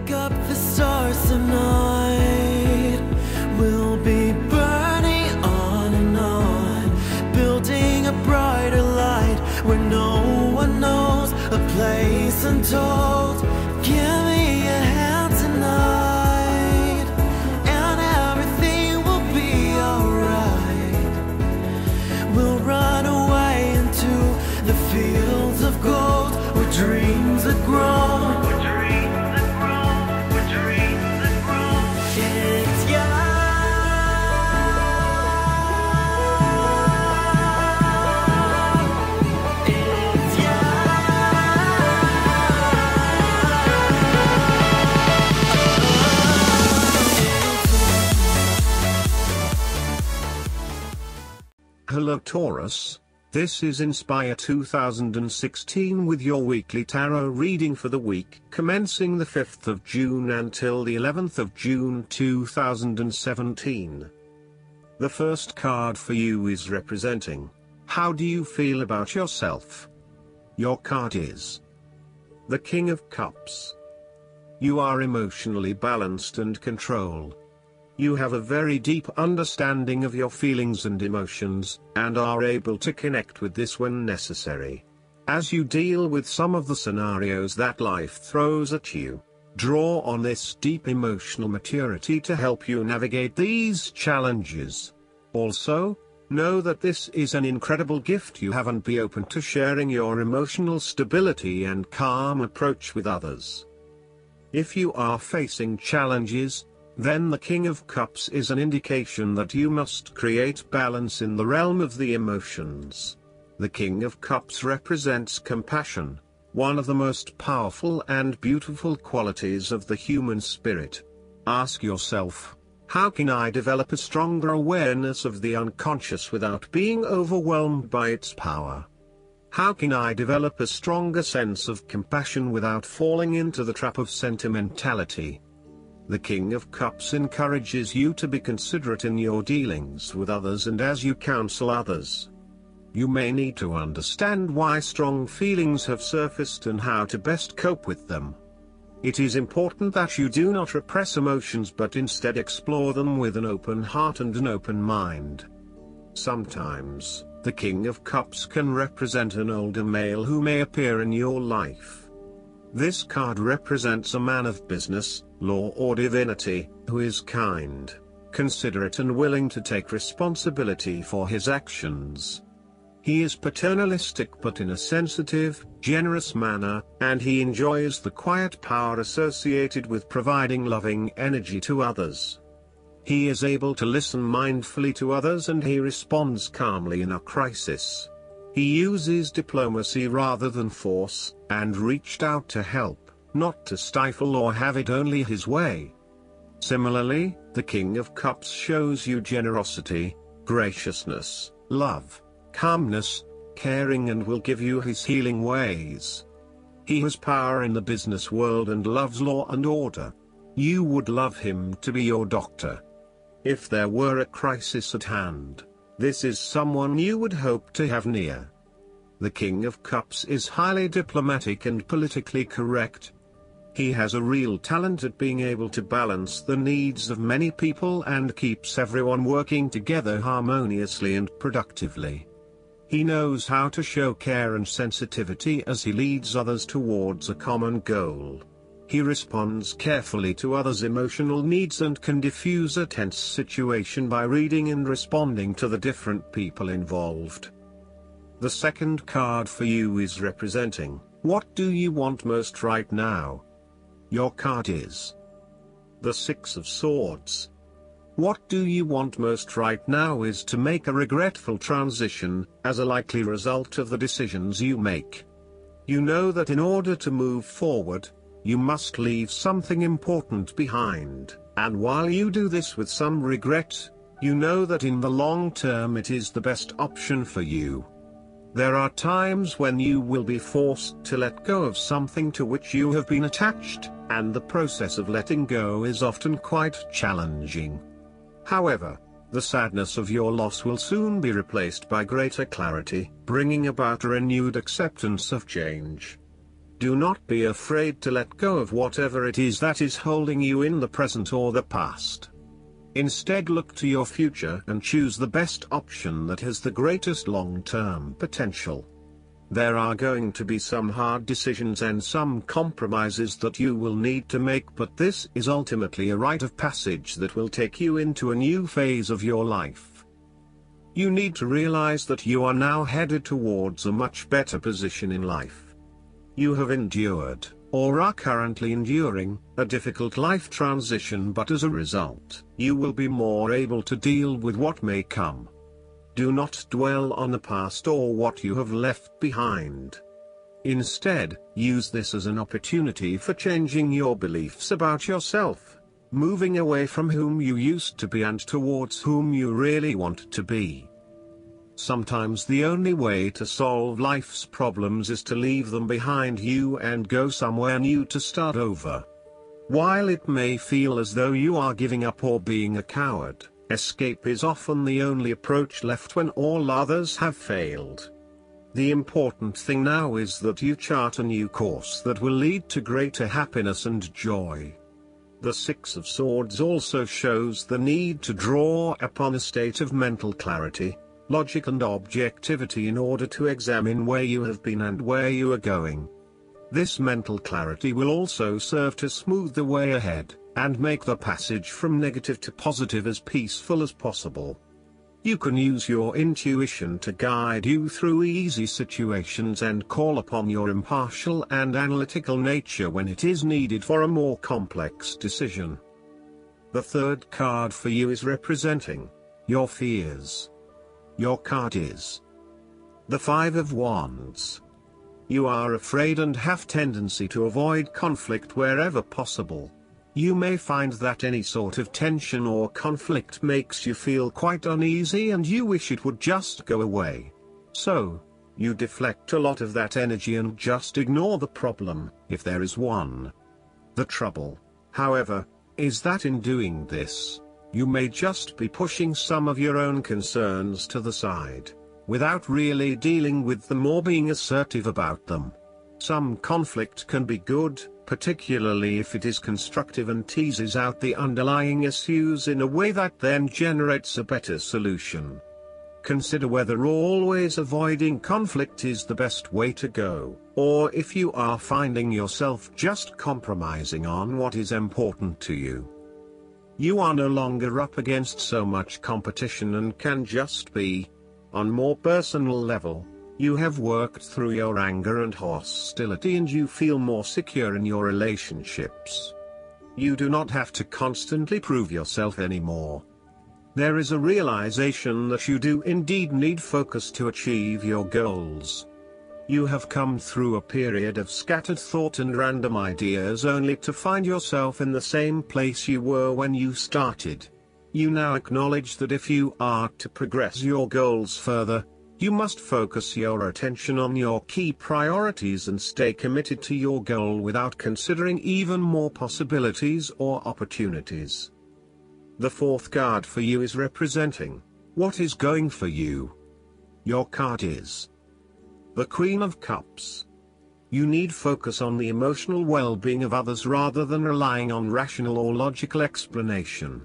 Wake up the stars tonight. We'll be burning on and on, building a brighter light where no one knows, a place untold. Give me a hand tonight, and everything will be alright. We'll run away into the fields of gold where dreams are grown. Hello Taurus, this is Inspire 2016 with your weekly tarot reading for the week commencing the 5th of June until the 11th of June 2017. The first card for you is representing, how do you feel about yourself? Your card is the King of Cups. You are emotionally balanced and controlled. You have a very deep understanding of your feelings and emotions, and are able to connect with this when necessary. As you deal with some of the scenarios that life throws at you, draw on this deep emotional maturity to help you navigate these challenges. Also, know that this is an incredible gift you have, and be open to sharing your emotional stability and calm approach with others. If you are facing challenges, then the King of Cups is an indication that you must create balance in the realm of the emotions. The King of Cups represents compassion, one of the most powerful and beautiful qualities of the human spirit. Ask yourself, how can I develop a stronger awareness of the unconscious without being overwhelmed by its power? How can I develop a stronger sense of compassion without falling into the trap of sentimentality? The King of Cups encourages you to be considerate in your dealings with others and as you counsel others. You may need to understand why strong feelings have surfaced and how to best cope with them. It is important that you do not repress emotions but instead explore them with an open heart and an open mind. Sometimes, the King of Cups can represent an older male who may appear in your life. This card represents a man of business, law or divinity, who is kind, considerate and willing to take responsibility for his actions. He is paternalistic but in a sensitive, generous manner, and he enjoys the quiet power associated with providing loving energy to others. He is able to listen mindfully to others and he responds calmly in a crisis. He uses diplomacy rather than force, and reached out to help, not to stifle or have it only his way. Similarly, the King of Cups shows you generosity, graciousness, love, calmness, caring and will give you his healing ways. He has power in the business world and loves law and order. You would love him to be your doctor. If there were a crisis at hand, this is someone you would hope to have near. The King of Cups is highly diplomatic and politically correct. He has a real talent at being able to balance the needs of many people and keeps everyone working together harmoniously and productively. He knows how to show care and sensitivity as he leads others towards a common goal. He responds carefully to others' emotional needs and can diffuse a tense situation by reading and responding to the different people involved. The second card for you is representing, what do you want most right now? Your card is the Six of Swords. What do you want most right now is to make a regretful transition, as a likely result of the decisions you make. You know that in order to move forward, you must leave something important behind, and while you do this with some regret, you know that in the long term it is the best option for you. There are times when you will be forced to let go of something to which you have been attached, and the process of letting go is often quite challenging. However, the sadness of your loss will soon be replaced by greater clarity, bringing about a renewed acceptance of change. Do not be afraid to let go of whatever it is that is holding you in the present or the past. Instead, look to your future and choose the best option that has the greatest long-term potential. There are going to be some hard decisions and some compromises that you will need to make, but this is ultimately a rite of passage that will take you into a new phase of your life. You need to realize that you are now headed towards a much better position in life. You have endured, or are currently enduring, a difficult life transition, but as a result, you will be more able to deal with what may come. Do not dwell on the past or what you have left behind. Instead, use this as an opportunity for changing your beliefs about yourself, moving away from whom you used to be and towards whom you really want to be. Sometimes the only way to solve life's problems is to leave them behind you and go somewhere new to start over. While it may feel as though you are giving up or being a coward, escape is often the only approach left when all others have failed. The important thing now is that you chart a new course that will lead to greater happiness and joy. The Six of Swords also shows the need to draw upon a state of mental clarity, logic and objectivity in order to examine where you have been and where you are going. This mental clarity will also serve to smooth the way ahead, and make the passage from negative to positive as peaceful as possible. You can use your intuition to guide you through easy situations and call upon your impartial and analytical nature when it is needed for a more complex decision. The third card for you is representing your fears. Your card is the Five of Wands. You are afraid and have tendency to avoid conflict wherever possible. You may find that any sort of tension or conflict makes you feel quite uneasy and you wish it would just go away. So, you deflect a lot of that energy and just ignore the problem, if there is one. The trouble, however, is that in doing this, you may just be pushing some of your own concerns to the side, without really dealing with them or being assertive about them. Some conflict can be good, particularly if it is constructive and teases out the underlying issues in a way that then generates a better solution. Consider whether always avoiding conflict is the best way to go, or if you are finding yourself just compromising on what is important to you. You are no longer up against so much competition and can just be. On more personal level, you have worked through your anger and hostility and you feel more secure in your relationships. You do not have to constantly prove yourself anymore. There is a realization that you do indeed need focus to achieve your goals. You have come through a period of scattered thought and random ideas only to find yourself in the same place you were when you started. You now acknowledge that if you are to progress your goals further, you must focus your attention on your key priorities and stay committed to your goal without considering even more possibilities or opportunities. The fourth card for you is representing what is going for you. Your card is the Queen of Cups. You need focus on the emotional well-being of others rather than relying on rational or logical explanation.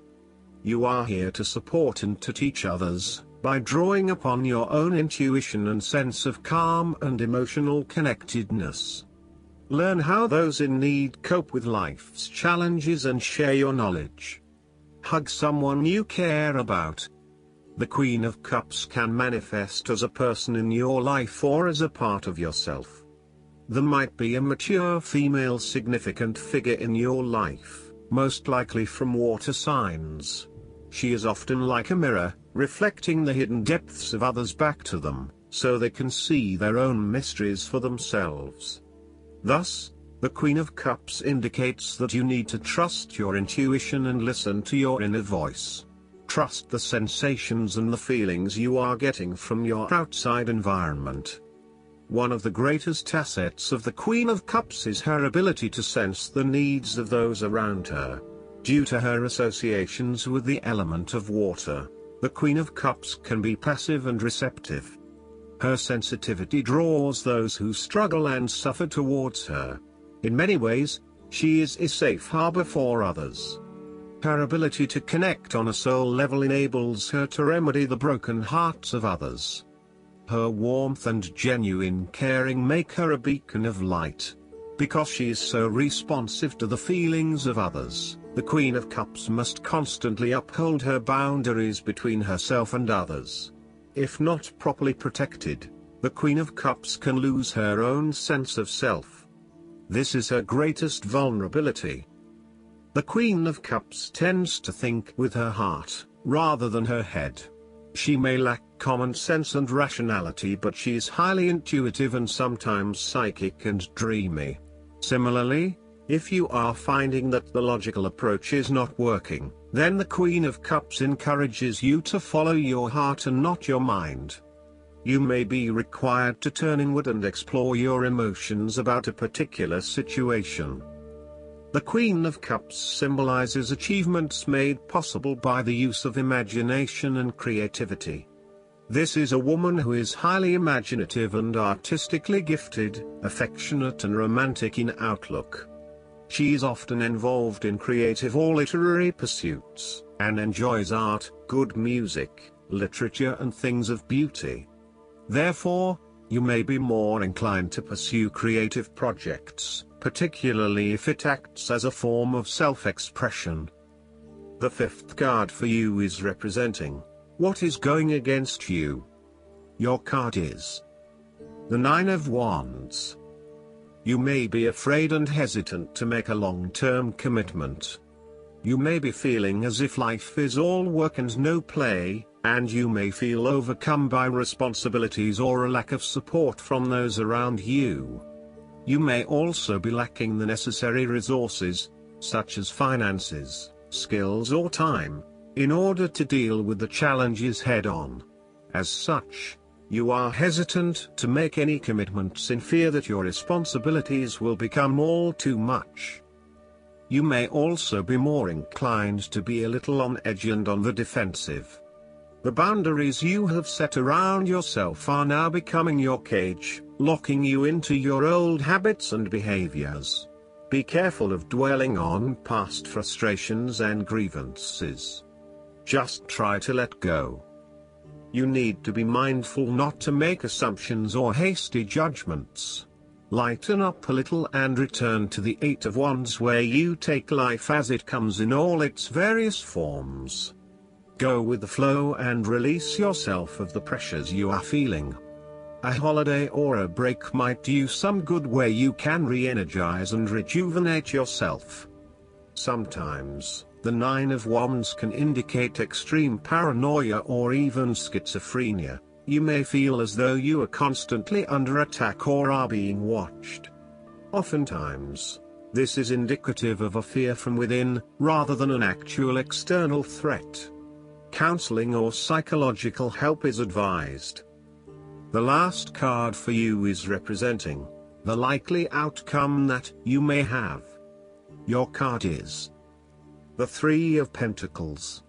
You are here to support and to teach others, by drawing upon your own intuition and sense of calm and emotional connectedness. Learn how those in need cope with life's challenges and share your knowledge. Hug someone you care about. The Queen of Cups can manifest as a person in your life or as a part of yourself. There might be a mature female significant figure in your life, most likely from water signs. She is often like a mirror, reflecting the hidden depths of others back to them, so they can see their own mysteries for themselves. Thus, the Queen of Cups indicates that you need to trust your intuition and listen to your inner voice. Trust the sensations and the feelings you are getting from your outside environment. One of the greatest assets of the Queen of Cups is her ability to sense the needs of those around her. Due to her associations with the element of water, the Queen of Cups can be passive and receptive. Her sensitivity draws those who struggle and suffer towards her. In many ways, she is a safe harbor for others. Her ability to connect on a soul level enables her to remedy the broken hearts of others. Her warmth and genuine caring make her a beacon of light. Because she is so responsive to the feelings of others, the Queen of Cups must constantly uphold her boundaries between herself and others. If not properly protected, the Queen of Cups can lose her own sense of self. This is her greatest vulnerability. The Queen of Cups tends to think with her heart, rather than her head. She may lack common sense and rationality, but she is highly intuitive and sometimes psychic and dreamy. Similarly, if you are finding that the logical approach is not working, then the Queen of Cups encourages you to follow your heart and not your mind. You may be required to turn inward and explore your emotions about a particular situation. The Queen of Cups symbolizes achievements made possible by the use of imagination and creativity. This is a woman who is highly imaginative and artistically gifted, affectionate and romantic in outlook. She is often involved in creative or literary pursuits, and enjoys art, good music, literature and things of beauty. Therefore, you may be more inclined to pursue creative projects, particularly if it acts as a form of self-expression. The fifth card for you is representing what is going against you. Your card is the Nine of Wands. You may be afraid and hesitant to make a long-term commitment. You may be feeling as if life is all work and no play, and you may feel overcome by responsibilities or a lack of support from those around you. You may also be lacking the necessary resources, such as finances, skills or time, in order to deal with the challenges head-on. As such, you are hesitant to make any commitments in fear that your responsibilities will become all too much. You may also be more inclined to be a little on edge and on the defensive. The boundaries you have set around yourself are now becoming your cage, locking you into your old habits and behaviors. Be careful of dwelling on past frustrations and grievances. Just try to let go. You need to be mindful not to make assumptions or hasty judgments. Lighten up a little and return to the Eight of Wands, where you take life as it comes in all its various forms. Go with the flow and release yourself of the pressures you are feeling. A holiday or a break might do you some good, where you can re-energize and rejuvenate yourself. Sometimes, the Nine of Wands can indicate extreme paranoia or even schizophrenia. You may feel as though you are constantly under attack or are being watched. Oftentimes, this is indicative of a fear from within, rather than an actual external threat. Counseling or psychological help is advised. The last card for you is representing the likely outcome that you may have. Your card is the Three of Pentacles.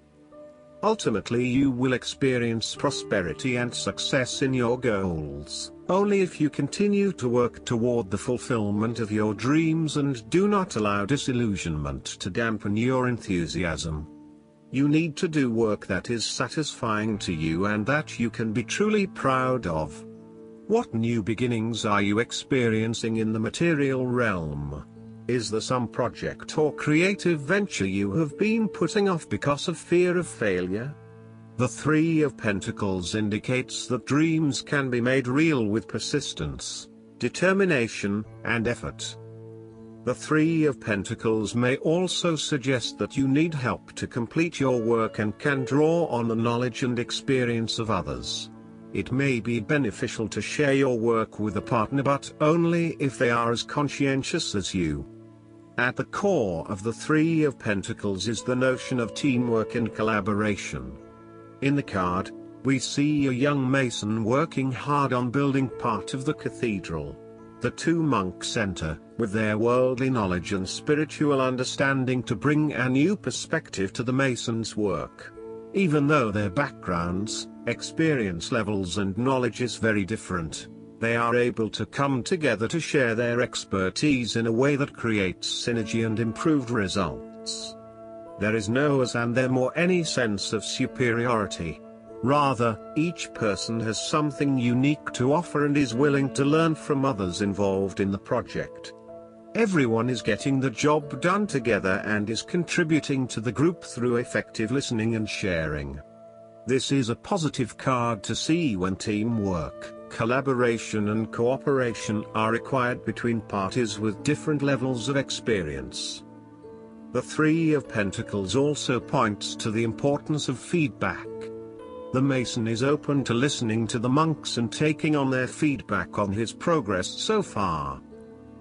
Ultimately, you will experience prosperity and success in your goals, only if you continue to work toward the fulfillment of your dreams and do not allow disillusionment to dampen your enthusiasm. You need to do work that is satisfying to you and that you can be truly proud of. What new beginnings are you experiencing in the material realm? Is there some project or creative venture you have been putting off because of fear of failure? The Three of Pentacles indicates that dreams can be made real with persistence, determination, and effort. The Three of Pentacles may also suggest that you need help to complete your work and can draw on the knowledge and experience of others. It may be beneficial to share your work with a partner, but only if they are as conscientious as you. At the core of the Three of Pentacles is the notion of teamwork and collaboration. In the card, we see a young mason working hard on building part of the cathedral. The two monks enter, with their worldly knowledge and spiritual understanding, to bring a new perspective to the mason's work. Even though their backgrounds, experience levels and knowledge is very different, they are able to come together to share their expertise in a way that creates synergy and improved results. There is no us and them or any sense of superiority. Rather, each person has something unique to offer and is willing to learn from others involved in the project. Everyone is getting the job done together and is contributing to the group through effective listening and sharing. This is a positive card to see when teamwork, collaboration and cooperation are required between parties with different levels of experience. The Three of Pentacles also points to the importance of feedback. The Mason is open to listening to the monks and taking on their feedback on his progress so far.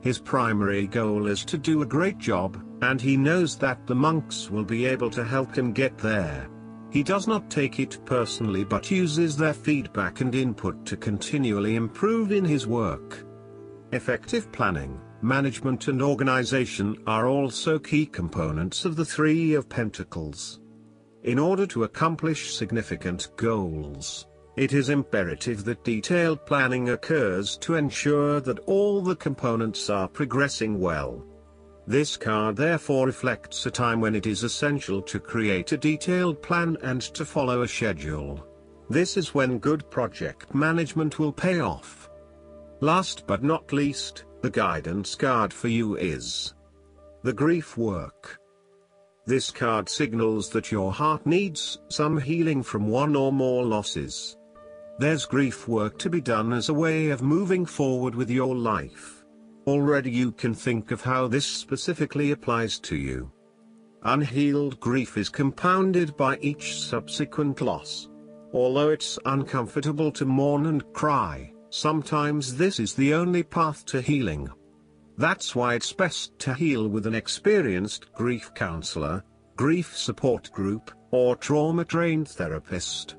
His primary goal is to do a great job, and he knows that the monks will be able to help him get there. He does not take it personally but uses their feedback and input to continually improve in his work. Effective planning, management and organization are also key components of the Three of Pentacles. In order to accomplish significant goals, it is imperative that detailed planning occurs to ensure that all the components are progressing well. This card therefore reflects a time when it is essential to create a detailed plan and to follow a schedule. This is when good project management will pay off. Last but not least, the guidance card for you is the Grief Work. This card signals that your heart needs some healing from one or more losses. There's grief work to be done as a way of moving forward with your life. Already you can think of how this specifically applies to you. Unhealed grief is compounded by each subsequent loss. Although it's uncomfortable to mourn and cry, sometimes this is the only path to healing. That's why it's best to heal with an experienced grief counselor, grief support group, or trauma-trained therapist.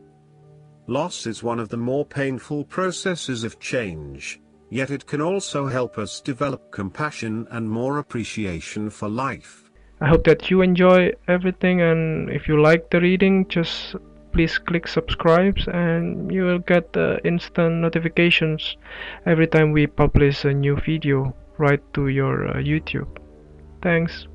Loss is one of the more painful processes of change, yet it can also help us develop compassion and more appreciation for life. I hope that you enjoy everything, and if you like the reading, just please click subscribe and you will get instant notifications every time we publish a new video right to your YouTube. Thanks.